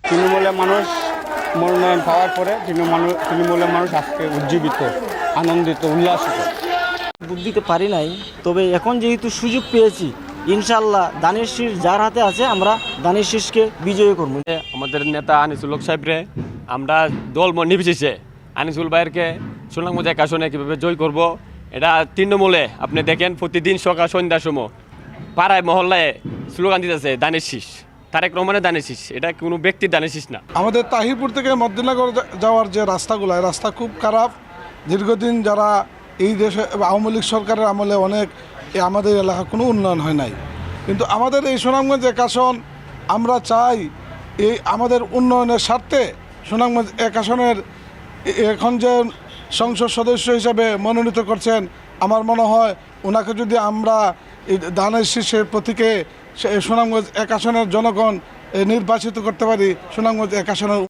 তৃণমূলের মানুষ মনোনয়ন পাওয়ার পরে তৃণমূলের মানুষ আজকে উজ্জীবিত, আনন্দিত, উল্লাসিত। ভোট দিতে পারি নাই, তবে এখন যেহেতু সুযোগ পেয়েছি, ইনশাল্লাহ দানের শীষ যার হাতে আছে আমরা দানের শীষকে বিজয়ী করবো। আমাদের নেতা আনিসুল হক সাহেবরে আমরা দল নির্বিশেষে আনিসুল ভাইয়েরকে সুনামগঞ্জ এক আসনে কীভাবে জয় করব, এটা তৃণমূলে আপনি দেখেন প্রতিদিন সকাল সন্ধ্যার সময় পাড়ায় মহল্লায় স্লোগান দিতেছে দানের শীষ, তারেক রহমানের দানের শীষ, এটা কোনো ব্যক্তির দানের শীষ না। আমাদের তাহিরপুর থেকে মদিনানগর যাওয়ার যে রাস্তাগুলো, রাস্তা খুব খারাপ। দীর্ঘদিন যারা এই দেশে আওয়ামী লীগ সরকারের আমলে অনেক আমাদের এলাকা কোনো উন্নয়ন হয় নাই, কিন্তু আমাদের এই সুনামগঞ্জ এক আসন আমরা চাই এই আমাদের উন্নয়নের স্বার্থে সুনামগঞ্জ এক আসনের এখন যে সংসদ সদস্য হিসাবে মনোনীত করছেন, আমার মনে হয় ওনাকে যদি আমরা এই দানের শীষের প্রতীকে সুনামগঞ্জ এক আসনের জনগণ নির্বাচিত করতে পারি, সুনামগঞ্জ এক আসনের